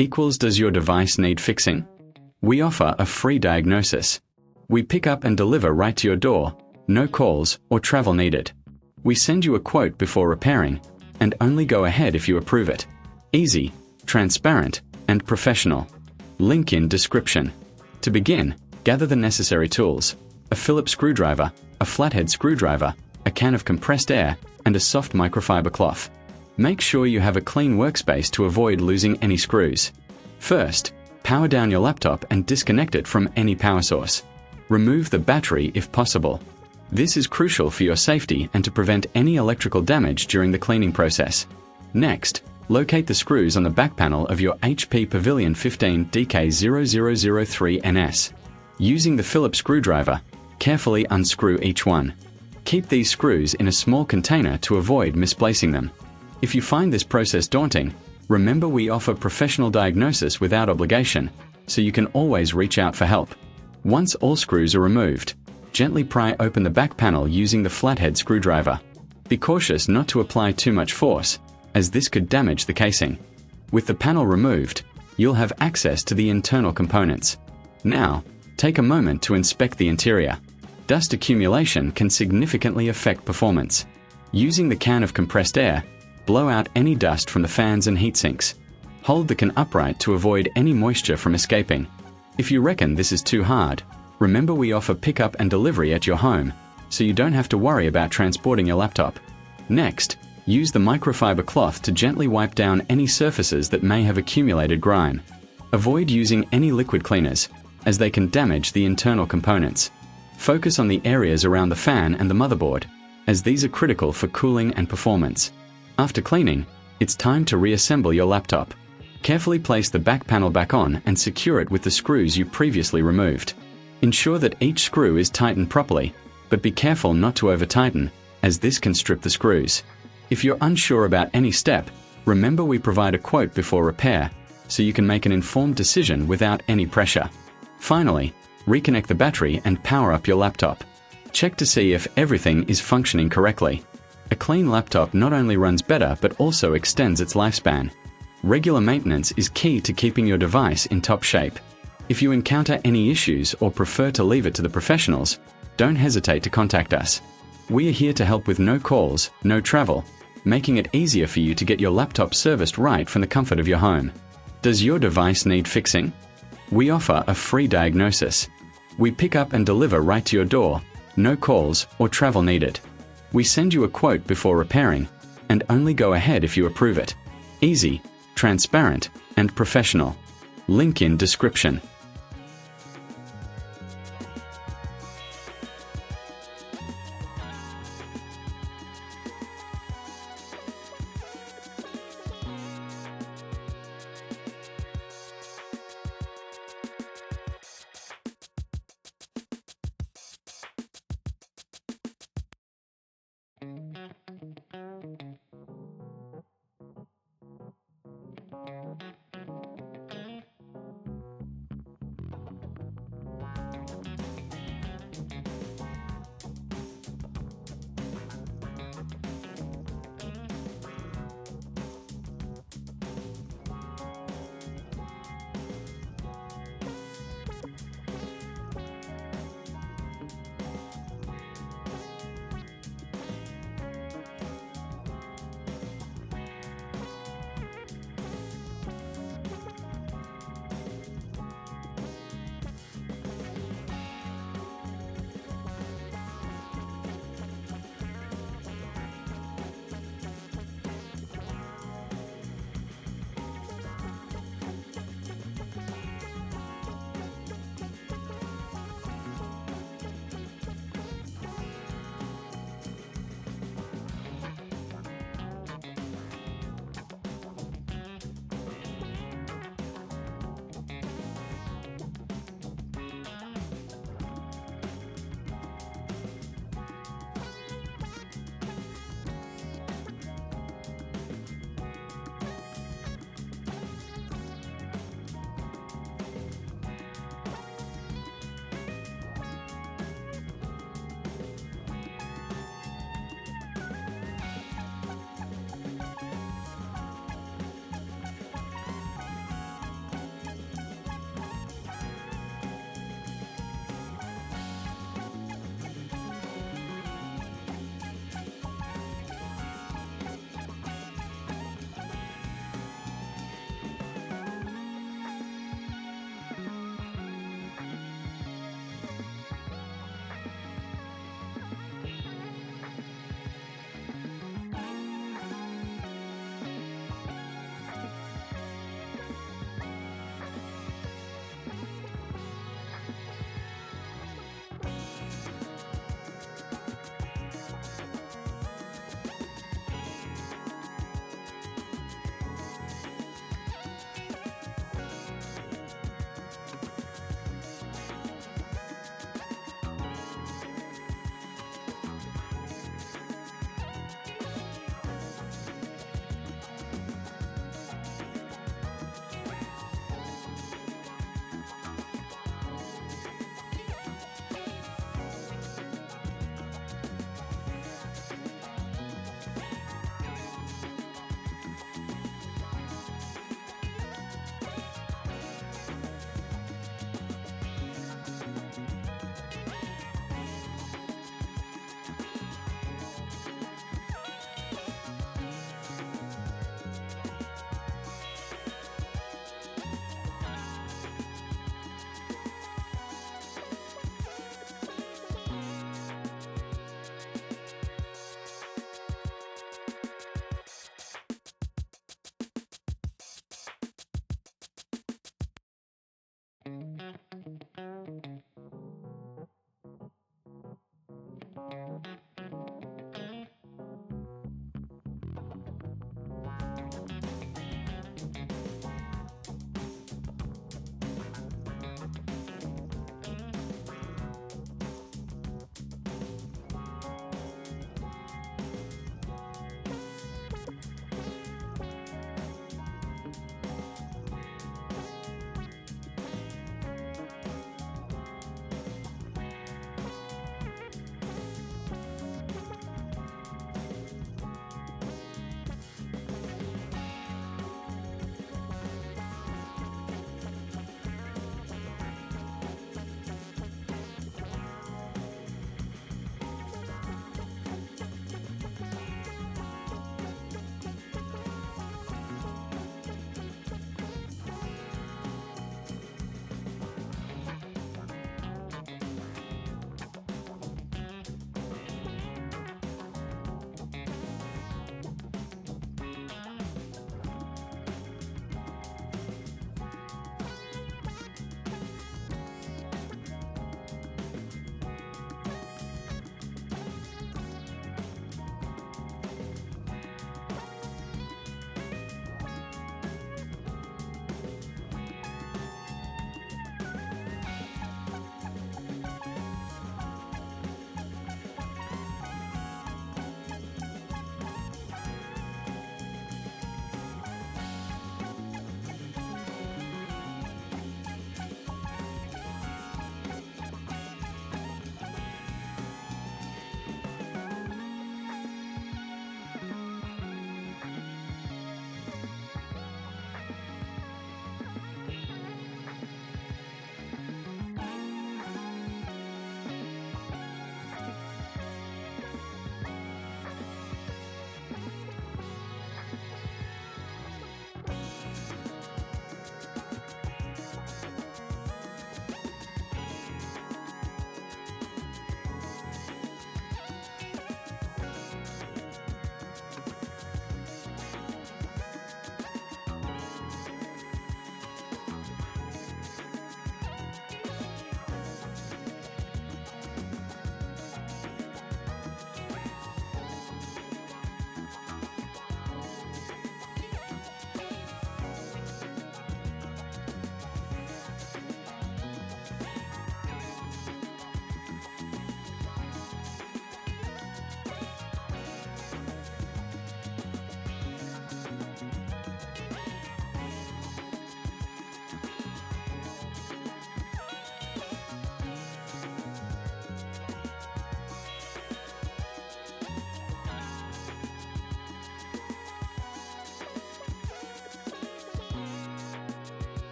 equals does your device need fixing? We offer a free diagnosis. We pick up and deliver right to your door, no calls or travel needed. We send you a quote before repairing, and only go ahead if you approve it. Easy, transparent, and professional. Link in description. To begin, gather the necessary tools: a Phillips screwdriver, a flathead screwdriver, a can of compressed air, and a soft microfiber cloth. Make sure you have a clean workspace to avoid losing any screws. First, power down your laptop and disconnect it from any power source. Remove the battery if possible. This is crucial for your safety and to prevent any electrical damage during the cleaning process. Next, locate the screws on the back panel of your HP Pavilion 15 DK0003NS. Using the Phillips screwdriver, carefully unscrew each one. Keep these screws in a small container to avoid misplacing them. If you find this process daunting, remember we offer professional diagnosis without obligation, so you can always reach out for help. Once all screws are removed, gently pry open the back panel using the flathead screwdriver. Be cautious not to apply too much force, as this could damage the casing. With the panel removed, you'll have access to the internal components. Now, take a moment to inspect the interior. Dust accumulation can significantly affect performance. Using the can of compressed air, blow out any dust from the fans and heat sinks. Hold the can upright to avoid any moisture from escaping. If you reckon this is too hard, remember we offer pickup and delivery at your home, so you don't have to worry about transporting your laptop. Next, use the microfiber cloth to gently wipe down any surfaces that may have accumulated grime. Avoid using any liquid cleaners, as they can damage the internal components. Focus on the areas around the fan and the motherboard, as these are critical for cooling and performance. After cleaning, it's time to reassemble your laptop. Carefully place the back panel back on and secure it with the screws you previously removed. Ensure that each screw is tightened properly, but be careful not to over-tighten, as this can strip the screws. If you're unsure about any step, remember we provide a quote before repair, so you can make an informed decision without any pressure. Finally, reconnect the battery and power up your laptop. Check to see if everything is functioning correctly. A clean laptop not only runs better but also extends its lifespan. Regular maintenance is key to keeping your device in top shape. If you encounter any issues or prefer to leave it to the professionals, don't hesitate to contact us. We are here to help with no calls, no travel, making it easier for you to get your laptop serviced right from the comfort of your home. Does your device need fixing? We offer a free diagnosis. We pick up and deliver right to your door, no calls or travel needed. We send you a quote before repairing, and only go ahead if you approve it. Easy, transparent, and professional. Link in description.